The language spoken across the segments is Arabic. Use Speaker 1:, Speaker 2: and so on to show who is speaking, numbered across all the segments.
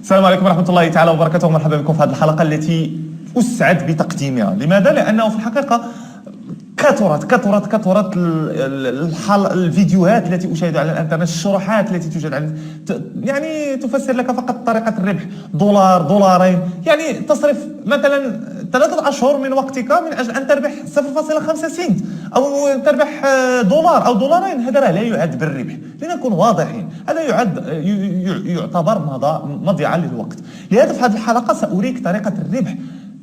Speaker 1: السلام عليكم ورحمة الله تعالى وبركاته، مرحبا بكم في هذه الحلقة التي أسعد بتقديمها. لماذا؟ لأنه في الحقيقة كثرت الفيديوهات التي أشاهد على الانترنت، الشروحات التي توجد على يعني تفسر لك فقط طريقة الربح دولار دولارين، يعني تصرف مثلا 3 أشهر من وقتك من أجل أن تربح 0.5 سنت أو تربح دولار أو دولارين. هذا لا يعد بالربح، لنكون واضحين، هذا يعتبر مضيعة للوقت. لهذا في هذه الحلقة سأريك طريقة الربح،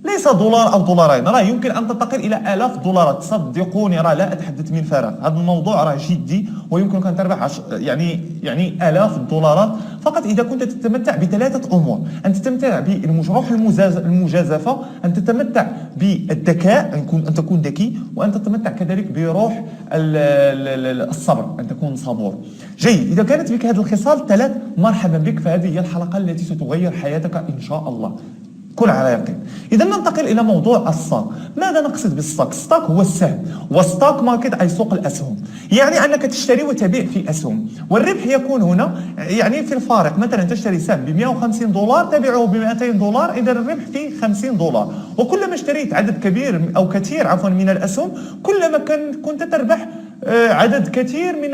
Speaker 1: ليس دولار أو دولارين، راه يمكن أن تنتقل إلى آلاف الدولارات. صدقوني، راه لا أتحدث من فراغ، هذا الموضوع راه جدي ويمكنك أن تربح يعني آلاف الدولارات فقط إذا كنت تتمتع ب3 أمور: أن تتمتع بالمشروع المجازفة، أن تتمتع بالذكاء، أن تكون ذكي، وأن تتمتع كذلك بروح الصبر، أن تكون صبور. جيد، إذا كانت بك هذه الخصال 3 مرحبا بك، فهذه هي الحلقة التي ستغير حياتك إن شاء الله، كن على يقين. إذا ننتقل إلى موضوع الستوك. ماذا نقصد بالستوك؟ الستوك هو السهم، والستوك ماركت أي سوق الأسهم، يعني أنك تشتري وتبيع في أسهم، والربح يكون هنا يعني في الفارق. مثلا تشتري سهم ب 150 دولار تبيعه ب 200 دولار، إذا الربح في 50 دولار. وكلما اشتريت عدد كبير أو كثير من الأسهم، كلما كنت تربح عدد كثير من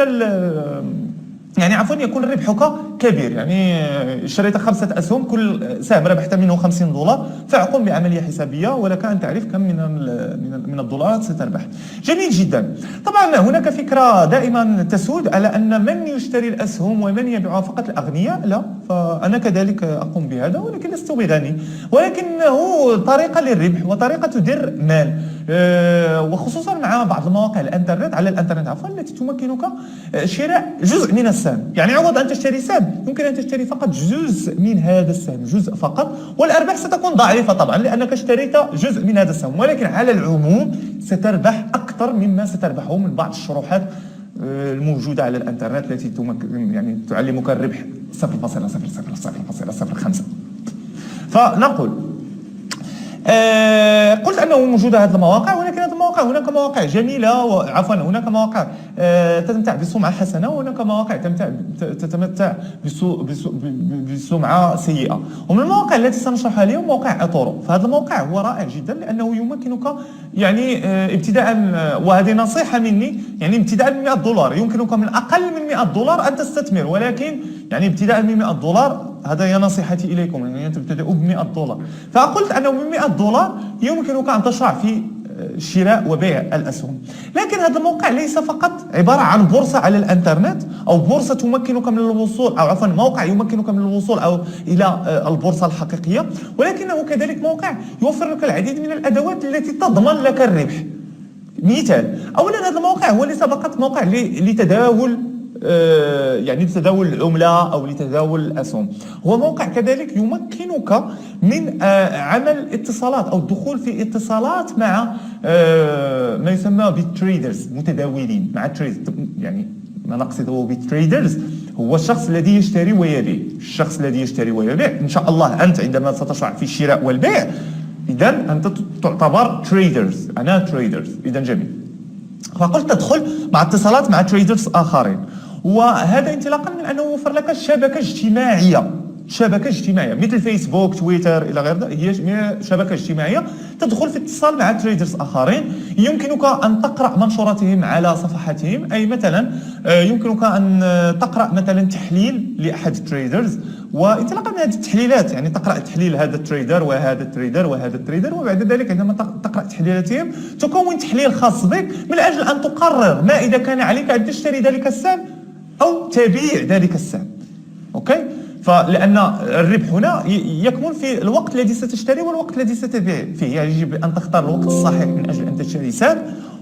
Speaker 1: يكون ربحك كبير. يعني اشتريت 5 أسهم، كل سهم ربحت منه 50 دولار، فاقم بعملية حسابية ولك أن تعرف كم من الدولارات ستربح. جميل جدا. طبعا هناك فكرة دائما تسود على أن من يشتري الأسهم ومن يبيعها فقط الأغنياء. لا، فأنا كذلك أقوم بهذا، ولكن لست بغني، ولكنه طريقة للربح وطريقة تدر مال، وخصوصا مع بعض المواقع على الانترنت التي تمكنك شراء جزء من السهم. يعني عوض ان تشتري سهم يمكن ان تشتري فقط جزء من هذا السهم، جزء فقط، والارباح ستكون ضعيفه طبعا لانك اشتريت جزء من هذا السهم، ولكن على العموم ستربح اكثر مما ستربحه من بعض الشروحات الموجوده على الانترنت التي تعلمك الربح 0.00005. فنقول قلت أنه موجودة هذه المواقع، ولكن هذه المواقع هناك مواقع جميلة، هناك مواقع تتمتع بسمعة حسنة، وهناك مواقع تتمتع بسمعة سيئة. ومن المواقع التي سنشرحها اليوم موقع اطورو. فهذا الموقع هو رائع جدا لأنه يمكنك ابتداء، وهذه نصيحة مني، ابتداء من 100 دولار، يمكنك من أقل من 100 دولار أن تستثمر، ولكن ابتداء من 100 دولار، هذا هي نصيحتي إليكم، تبتدئوا ب 100 دولار. فقلت أنه من 100 دولار يمكنك أن تشرع في شراء وبيع الأسهم. لكن هذا الموقع ليس فقط عبارة عن بورصة على الانترنت أو بورصة تمكنك من الوصول، أو موقع يمكنك من الوصول أو إلى البورصة الحقيقية، ولكنه كذلك موقع يوفر لك العديد من الأدوات التي تضمن لك الربح. مثال: أولا، هذا الموقع هو ليس فقط موقع لتداول لتداول العملة أو لتداول الأسهم، هو موقع كذلك يمكنك من عمل اتصالات أو الدخول في اتصالات مع ما يسمى بالتريدرز، متداولين مع تريدرز. ما نقصد هو بالتريدرز هو الشخص الذي يشتري ويبيع. الشخص الذي يشتري ويبيع إن شاء الله أنت عندما ستشرع في الشراء والبيع، إذا أنت تعتبر تريدرز، أنا تريدرز. إذا جميل. فقلت تدخل مع اتصالات مع تريدرز آخرين، وهذا انطلاقا من أنه يوفر لك شبكة اجتماعية مثل فيسبوك، تويتر إلى غير ذلك. هي شبكة اجتماعية تدخل في اتصال مع تريدرز آخرين، يمكنك أن تقرأ منشوراتهم على صفحاتهم. أي مثلا يمكنك أن تقرأ مثلا تحليل لأحد التريدرز، وانطلاقا من هذه التحليلات تقرأ تحليل هذا التريدر وهذا التريدر وهذا التريدر، وبعد ذلك عندما تقرأ تحليلاتهم تكون تحليل خاص بك من أجل أن تقرر ما إذا كان عليك أن تشتري ذلك السهم أو تبيع ذلك السهم. أوكي؟ فلأن الربح هنا يكمن في الوقت الذي ستشتري والوقت الذي ستبيع فيه. يجب أن تختار الوقت الصحيح من أجل أن تشتري سهم،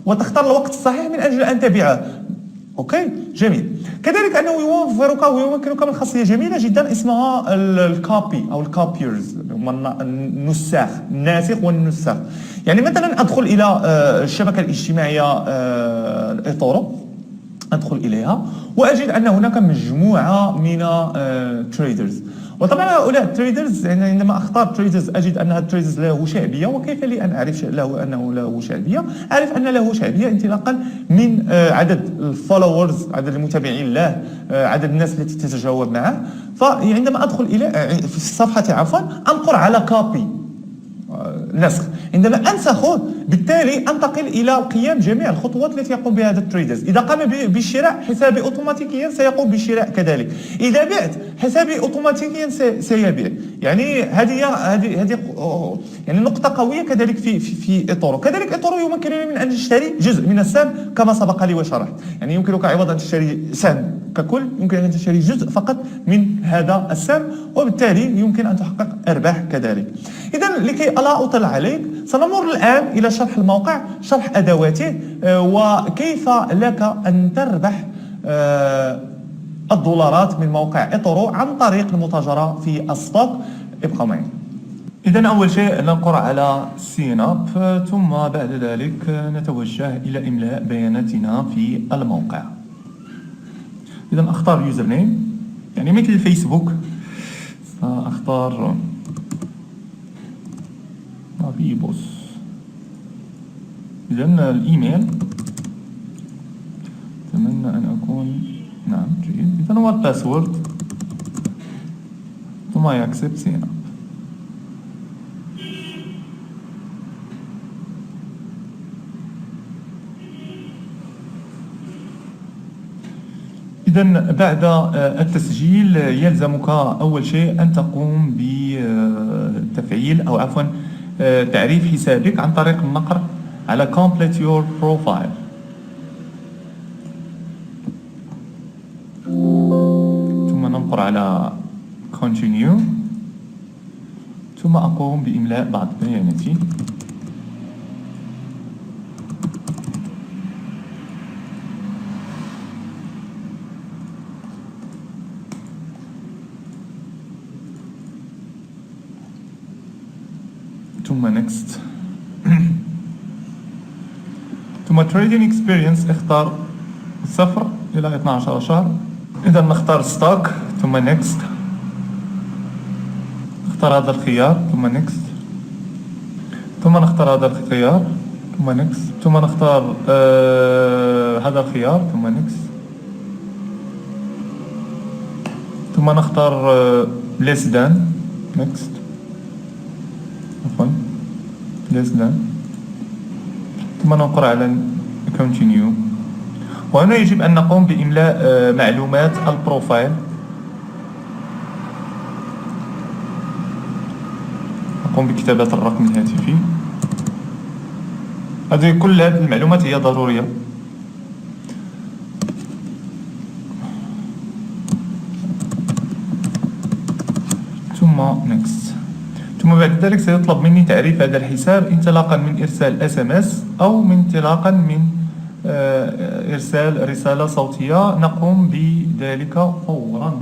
Speaker 1: وتختار الوقت الصحيح من أجل أن تبيعه. أوكي؟ جميل. كذلك أنه يوفرك ويمكنك من خاصية جميلة جدا اسمها الكوبي أو الكوبيرز، النساخ، الناسخ والنساخ. مثلا أدخل إلى الشبكة الاجتماعية اطورو، أدخل إليها وأجد أن هناك مجموعة من تريدرز، وطبعا هؤلاء التريدرز، يعني عندما اختار تريدرز اجد ان التريدرز له شعبيه. وكيف لي ان اعرف له انه له شعبيه؟ اعرف ان له شعبيه انطلاقا من عدد الفولورز، عدد المتابعين له، عدد الناس التي تتجاوب معه. فعندما ادخل الى في الصفحه عفوا انقر على كوبي، نسخ. عندما انسخه بالتالي انتقل الى قيام جميع الخطوات التي يقوم بها هذا التريدرز. اذا قام بالشراء حسابي اوتوماتيكيا سيقوم بالشراء كذلك. اذا بعت حسابي اوتوماتيكيا سيبيع. يعني هذه يعني نقطة قوية كذلك في ايتورو. كذلك ايتورو يمكنني من ان اشتري جزء من السهم كما سبق لي وشرحت. يعني يمكنك عوض ان تشتري سهم ككل يمكن ان تشتري جزء فقط من هذا السهم، وبالتالي يمكن ان تحقق ارباح كذلك. اذا لكي لا اطل عليك سنمر الان الى شرح الموقع، شرح ادواته، وكيف لك ان تربح الدولارات من موقع ايتورو عن طريق المتاجرة في الستوك. ابقوا معي. إذا أول شيء ننقر على سين اب، ثم بعد ذلك نتوجه إلى إملاء بياناتنا في الموقع. إذا أختار يوزر نيم، يعني مثل الفيسبوك سأختار مافيبوس. إذا الإيميل أتمنى أن أكون نعم جيد. إذا هو الباسورد ثم يكسب سين اب. إذا بعد التسجيل يلزمك أول شيء أن تقوم بتفعيل أو عفوا تعريف حسابك عن طريق النقر على complete your profile، ثم ننقر على continue، ثم أقوم بإملاء بعض بياناتي. ثم next ثم trading experience اختار 0 إلى 12 شهر. إذا نختار ستوك ثم next، نختار هذا الخيار ثم next، ثم نختار هذا الخيار ثم next، ثم نختار هذا الخيار ثم next، ثم نختار less than next، عفوا less than، ثم ننقر على continue. وهنا يجب أن نقوم بإملاء معلومات البروفايل. نقوم بكتابة الرقم الهاتفي. كل هذه المعلومات هي ضرورية. ثم next. ثم بعد ذلك سيطلب مني تعريف هذا الحساب انطلاقا من إرسال SMS أو من انطلاقا من إرسال رسالة صوتية. نقوم بذلك فورا.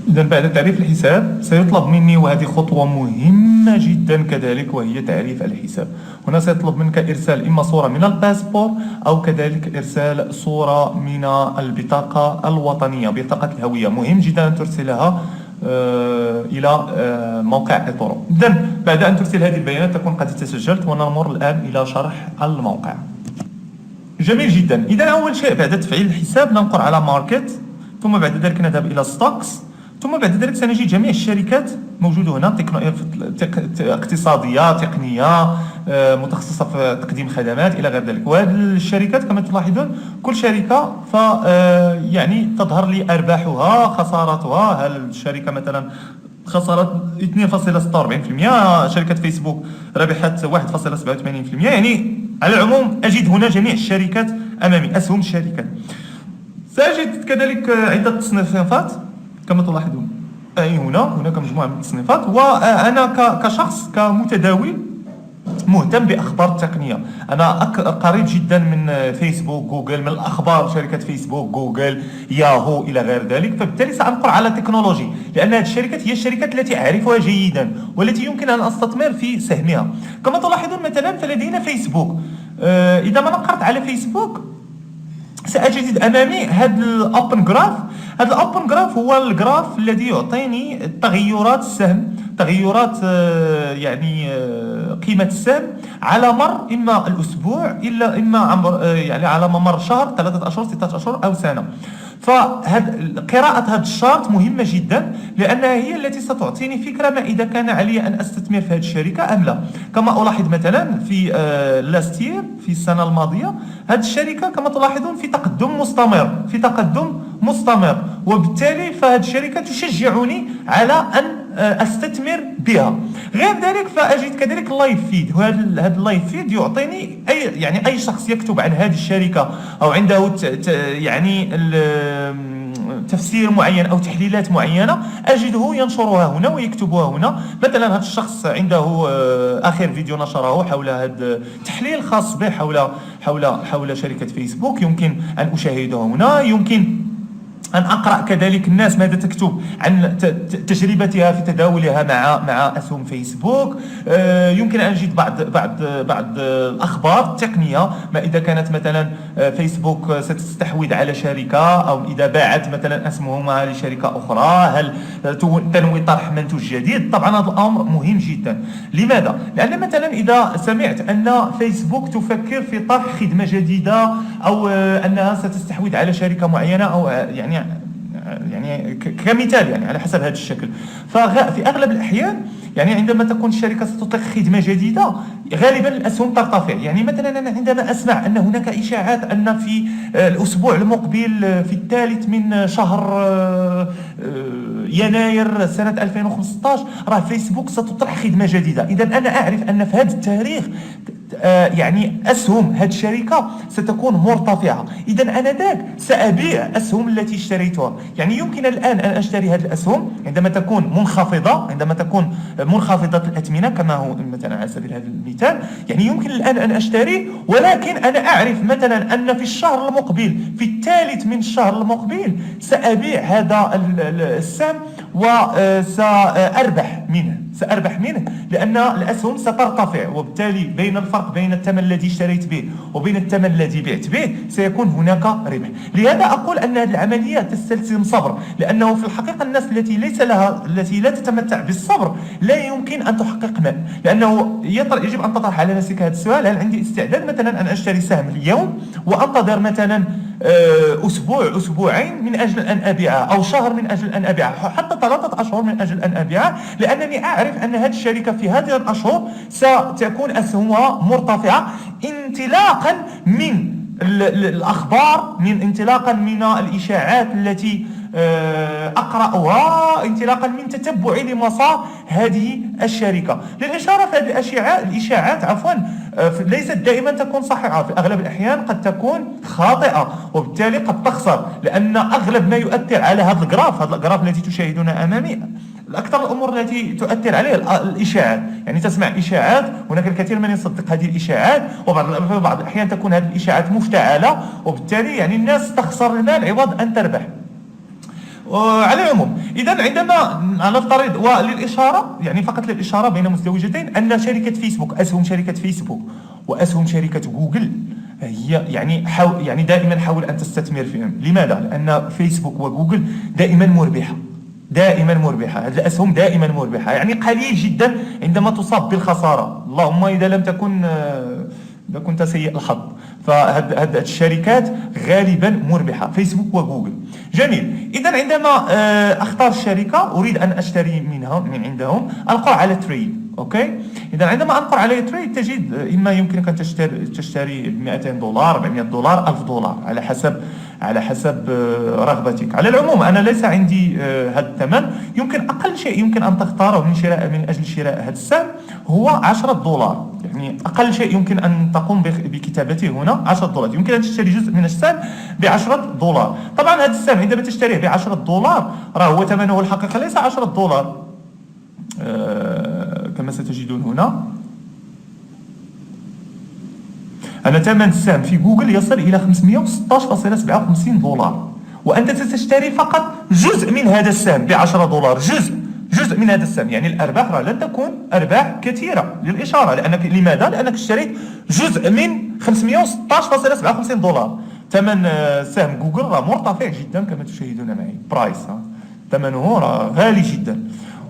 Speaker 1: إذا بعد تعريف الحساب سيطلب مني، وهذه خطوة مهمة جدا كذلك، وهي تعريف الحساب. هنا سيطلب منك إرسال إما صورة من الباسبور أو كذلك إرسال صورة من البطاقة الوطنية، بطاقة الهوية. مهم جدا أن ترسلها إلى موقع ايتورو. إذا بعد أن ترسل هذه البيانات تكون قد تسجلت، ونمر الآن إلى شرح الموقع. جميل جدا. إذا أول شيء بعد تفعيل الحساب ننقر على ماركت، ثم بعد ذلك نذهب إلى ستوكس، ثم بعد ذلك سنجد جميع الشركات موجودة هنا، اقتصادية، تقنية، متخصصة في تقديم خدمات إلى غير ذلك. وهذه الشركات كما تلاحظون كل شركة يعني تظهر لي أرباحها، خسارتها. هل الشركة مثلا خسرت 2.46%، شركة فيسبوك ربحت 1.87%. يعني على العموم أجد هنا جميع الشركات أمامي، أسهم الشركات. سأجد كذلك عدة تصنيفات كما تلاحظون. هناك مجموعة من التصنيفات، وأنا كشخص كمتداول مهتم بأخبار التقنية. أنا قريب جدا من فيسبوك، جوجل، من الأخبار شركة فيسبوك، جوجل، ياهو إلى غير ذلك. فبالتالي سأنقر على تكنولوجي، لأن هذه الشركات هي الشركات التي أعرفها جيدا والتي يمكن أن أستثمر في سهمها. كما تلاحظون مثلا فلدينا فيسبوك. اذا ما نقرت على فيسبوك سأجد أمامي هذا الأوبن جراف. هذا الأوبن جراف هو الجراف الذي يعطيني تغيرات السهم، تغيرات يعني قيمة السهم على مر إما الأسبوع إلا إما يعني على ممر شهر، 3 أشهر، 6 أشهر أو سنة. قراءة هذا الشارت مهمة جدا، لأنها هي التي ستعطيني فكرة ما إذا كان علي أن أستثمر في هذه الشركة أم لا. كما ألاحظ مثلا في لاستير، في السنة الماضية، هذه الشركة كما تلاحظون في تقدم مستمر، في تقدم مستمر، وبالتالي فهذه الشركة تشجعني على أن استثمر بها. غير ذلك فاجد كذلك اللايف فيد، وهذا اللايف فيد يعطيني اي شخص يكتب عن هذه الشركه او عنده يعني تفسير معين او تحليلات معينه اجده ينشرها هنا ويكتبها هنا. مثلا هذا الشخص عنده اخر فيديو نشره حول هذا التحليل خاص به حول شركه فيسبوك، يمكن ان اشاهده هنا. يمكن أن أقرأ كذلك الناس ماذا تكتب عن تجربتها في تداولها مع أسهم فيسبوك. يمكن أن أجد بعض الأخبار التقنية، ما إذا كانت مثلا فيسبوك ستستحوذ على شركة، أو إذا باعت مثلا أسهمها لشركة أخرى، هل تنوي طرح منتوج جديد. طبعا هذا الأمر مهم جدا. لماذا؟ لأن مثلا إذا سمعت أن فيسبوك تفكر في طرح خدمة جديدة، أو أنها ستستحوذ على شركة معينة، أو يعني كمثال يعني على حسب هذا الشكل، ففي أغلب الأحيان يعني عندما تكون الشركة ستطلق خدمة جديدة غالبا الأسهم ترتفع. يعني مثلا أنا عندما أسمع أن هناك إشاعات أن في الأسبوع المقبل في 3 من شهر يناير سنة 2015 راه فيسبوك ستطرح خدمة جديدة، إذا أنا أعرف أن في هذا التاريخ يعني أسهم هذه الشركة ستكون مرتفعة، إذا أنا ذاك سأبيع أسهم التي اشتريتها. يعني يمكن الآن أن أشتري هذه الأسهم عندما تكون منخفضة، عندما تكون منخفضة الأثمنة كما هو مثلا على سبيل هذا المثال. يعني يمكن الآن أن أشتري، ولكن أنا أعرف مثلا أن في الشهر المقبل، في 3 من الشهر المقبل سأبيع هذا السهم وسأربح منه، لأن الأسهم سترتفع، وبالتالي بين الفرق بين الثمن الذي اشتريت به وبين الثمن الذي بعت به سيكون هناك ربح. لهذا أقول أن هذه العملية تستلزم صبر، لأنه في الحقيقة الناس التي لا تتمتع بالصبر لا يمكن أن تحقق مال، لأنه يجب أن تطرح على نفسك هذا السؤال: هل عندي استعداد مثلا أن أشتري سهم اليوم وأنتظر مثلا أسبوع، أسبوعين من أجل أن أبيعها، أو شهر من أجل أن أبيعها، حتى 3 أشهر من أجل أن أبيعها، لأنني أعرف أن هذه الشركة في هذه الأشهر ستكون أسهمها مرتفعة انطلاقا من الأخبار، انطلاقا من الإشاعات التي أقرأها، انطلاقا من تتبعي لمسار هذه الشركة. للإشارة في هذه الإشاعات ليست دائما تكون صحيحة، في أغلب الأحيان قد تكون خاطئة، وبالتالي قد تخسر، لأن أغلب ما يؤثر على هذا الجراف الذي تشاهدونه أمامي، الأكثر الأمور التي تؤثر عليه الإشاعات. يعني تسمع إشاعات، هناك الكثير من يصدق هذه الإشاعات، وفي بعض الأحيان تكون هذه الإشاعات مفتعلة، وبالتالي يعني الناس تخسر المال عوض أن تربح. على العموم، إذا عندما نفترض، وللإشارة يعني فقط للإشارة بين مزدوجتين، أن شركة فيسبوك، أسهم شركة فيسبوك وأسهم شركة جوجل هي يعني دائما حاول أن تستثمر فيهم. لماذا؟ لأن فيسبوك وجوجل دائما مربحة، هذه الأسهم دائما مربحة، يعني قليل جدا عندما تصاب بالخسارة، اللهم إذا لم تكن إذا كنت سيء الحظ. فهذه الشركات غالبا مربحة، فيسبوك وجوجل. جميل. إذا عندما أختار الشركة أريد أن أشتري من عندهم، أنقر على تريد. أوكي. إذا عندما أنقر على تريد تجد إما يمكنك أن تشتري $200 $400 $1000 على حسب رغبتك. على العموم أنا ليس عندي هذا الثمن، يمكن أقل شيء يمكن أن تختاره من أجل شراء هذا السهم هو $10. يعني أقل شيء يمكن أن تقوم بكتابته هنا $10. يمكن أن تشتري جزء من السهم $10. طبعا هذا السهم عندما تشتريه $10 راه هو ثمنه الحقيقي ليس $10 كما ستجدون هنا. أنا ثمن السهم في جوجل يصل إلى $516.57، وأنت ستشتري فقط جزء من هذا السهم $10، جزء من هذا السهم. يعني الأرباح لن تكون أرباح كثيرة للإشارة، لماذا؟ لأنك اشتريت جزء من 516.57 دولار. ثمن سهم جوجل راه مرتفع جدا كما تشاهدون معي، برايس ثمنه راه غالي جدا.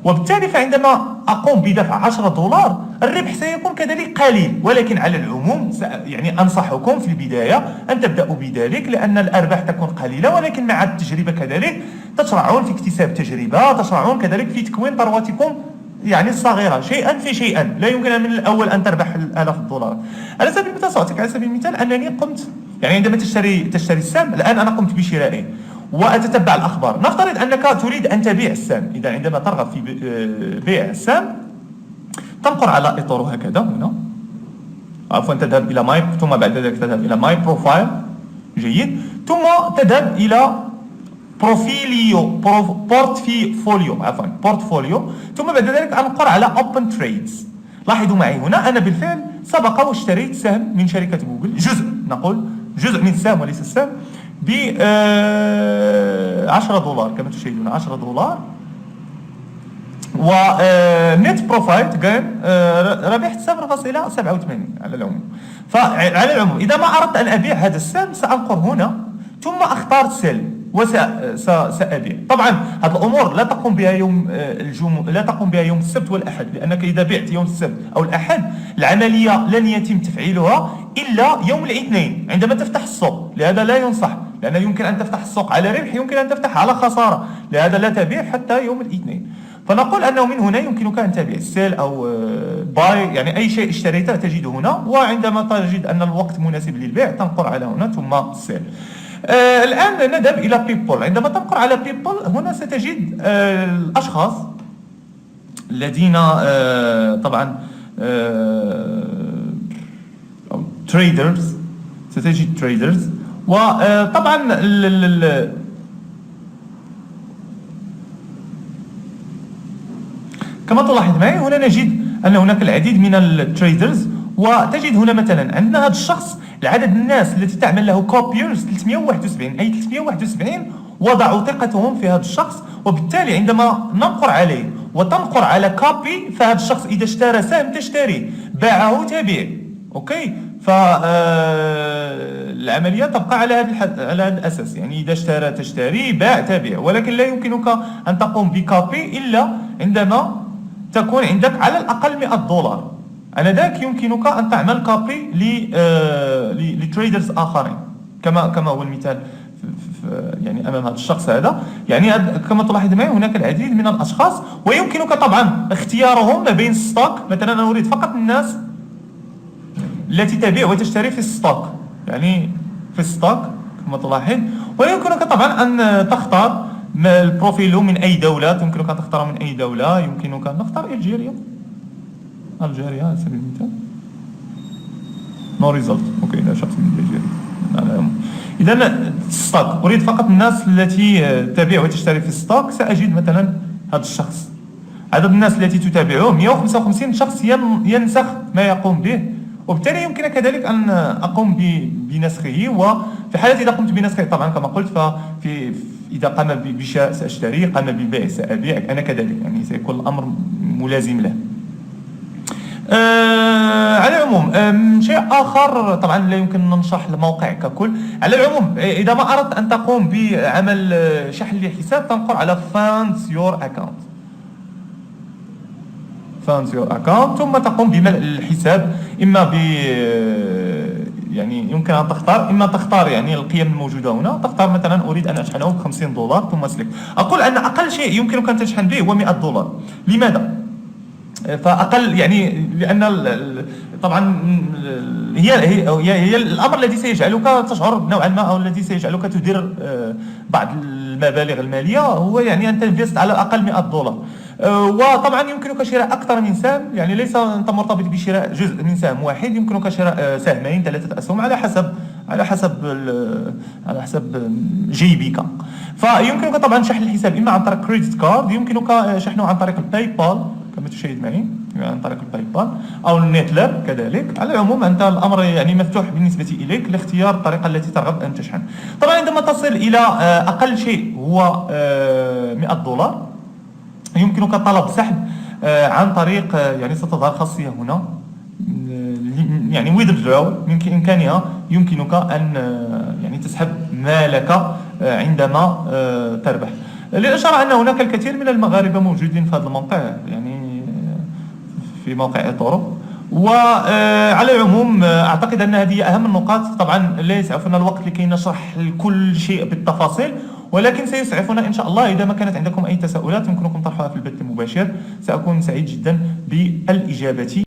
Speaker 1: وبالتالي فعندما أقوم بدفع 10 دولار الربح سيكون كذلك قليل، ولكن على العموم يعني أنصحكم في البداية أن تبدأوا بذلك، لأن الأرباح تكون قليلة، ولكن مع التجربة كذلك تشرعون في اكتساب تجربة، تشرعون كذلك في تكوين ثروتكم يعني الصغيرة شيئا فشيئا. لا يمكن من الأول أن تربح الآلاف الدولارات. على سبيل المثال سأعطيك على سبيل المثال أنني قمت يعني عندما تشتري السهم، الآن أنا قمت بشرائه وأتتبع الأخبار. نفترض أنك تريد أن تبيع السهم. إذا عندما ترغب في بيع السهم تنقر على إطاره هكذا هنا، عفوا تذهب إلى ماي، ثم بعد ذلك تذهب إلى ماي بروفايل، جيد، ثم تذهب إلى بورتفوليو، ثم بعد ذلك أنقر على Open Trades. لاحظوا معي هنا أنا بالفعل سبق واشتريت سهم من شركة جوجل، جزء من السهم وليس السهم، ب 10 دولار كما تشاهدون، 10 دولار. ونت بروفايت كان ربحت 0.87 على العموم. فعلى العموم إذا ما أردت أن أبيع هذا السهم سأنقر هنا ثم أختار سيل وسأبيع. طبعا هذه الأمور لا تقوم بها يوم السبت والأحد، لأنك إذا بعت يوم السبت أو الأحد العملية لن يتم تفعيلها إلا يوم الاثنين عندما تفتح السوق. لهذا لا ينصح، لأن يمكن أن تفتح السوق على ربح، يمكن أن تفتح على خسارة، لهذا لا تبيع حتى يوم الاثنين. فنقول أنه من هنا يمكنك أن تبيع السيل أو باي، يعني أي شيء اشتريته تجده هنا، وعندما تجد أن الوقت مناسب للبيع تنقر على هنا ثم السيل. الآن نذهب إلى بيبل. عندما تنقر على بيبل هنا ستجد الأشخاص الذين طبعا تريدرز، ستجد تريدرز. وطبعا كما تلاحظ معي هنا نجد أن هناك العديد من التريدرز، وتجد هنا مثلا عندنا هذا الشخص العدد الناس التي تعمل له كوبيرز 371، أي 371 وضعوا ثقتهم في هذا الشخص. وبالتالي عندما ننقر عليه وتنقر على كوبي، فهذا الشخص إذا اشترى سهم تشتري، باعه تبيع، أوكي. فالعملية تبقى على هذا الأساس، يعني إذا اشترى تشتري، باع تبيع. ولكن لا يمكنك أن تقوم بكوبي إلا عندما تكون عندك على الأقل 100 دولار. آنذاك يمكنك أن تعمل كوبي لتريدرز آخرين، كما هو المثال يعني أمام هذا الشخص هذا. يعني كما تلاحظ معي هناك العديد من الأشخاص، ويمكنك طبعا اختيارهم ما بين ستوك. مثلا أنا أريد فقط الناس التي تبيع وتشتري في الستوك، يعني في الستوك كما تلاحظ. ويمكنك طبعا أن تختار البروفيل من أي دولة، يمكنك أن تختار من أي دولة. يمكنك أن نختار ألجيريا على سبيل المثال. نو ريزلت، اوكي، لا شخص من ألجيريا. إذا ستوك أريد فقط الناس التي تبيع وتشتري في الستوك، سأجد مثلا هذا الشخص. عدد الناس التي تتابعه 155 شخص ينسخ ما يقوم به، وبالتالي يمكن كذلك أن أقوم بنسخه. وفي حالة إذا قمت بنسخه طبعا كما قلت، إذا قام بشراء سأشتري، قام ببيع سأبيع، أنا كذلك، يعني سيكون الأمر ملازم له. على العموم شيء آخر طبعا لا يمكن أن نشرح الموقع ككل. على العموم إذا ما أردت أن تقوم بعمل شحن لحساب تنقر على funds your account ثم تقوم بملء الحساب. إما يعني يمكن أن تختار، إما تختار يعني القيم الموجودة هنا، تختار مثلا أريد أن أشحنه ب 50 دولار ثم سلك. أقول أن أقل شيء يمكنك أن تشحن به هو 100 دولار. لماذا؟ فأقل يعني لأن طبعا هي الأمر الذي سيجعلك تشعر نوعا ما، أو الذي سيجعلك تدير بعض المبالغ المالية، هو يعني أن تنفست على الأقل 100 دولار. وطبعا يمكنك شراء أكثر من سهم، يعني ليس أنت مرتبط بشراء جزء من سهم واحد، يمكنك شراء سهمين 3 أسهم على حسب جيبك. فيمكنك طبعا شحن الحساب إما عن طريق كريدت كارد، يمكنك شحنه عن طريق الباي بال كما تشاهد معي، عن طريق الباي بال أو النت لاب كذلك. على العموم أنت الأمر يعني مفتوح بالنسبة إليك لاختيار الطريقة التي ترغب أن تشحن. طبعا عندما تصل إلى أقل شيء هو 100 دولار يمكنك طلب سحب عن طريق يعني ستظهر خاصية هنا يعني withdraw من إمكانها يمكنك أن يعني تسحب مالك عندما تربح. للإشارة أن هناك الكثير من المغاربة موجودين في هذا الموقع، يعني في موقع اطورو. وعلى العموم أعتقد أن هذه أهم النقاط. طبعا لا يسعفنا الوقت لكي نشرح كل شيء بالتفاصيل، ولكن سيسعفنا إن شاء الله. إذا ما كانت عندكم أي تساؤلات يمكنكم طرحها في البث المباشر، سأكون سعيد جدا بالإجابة.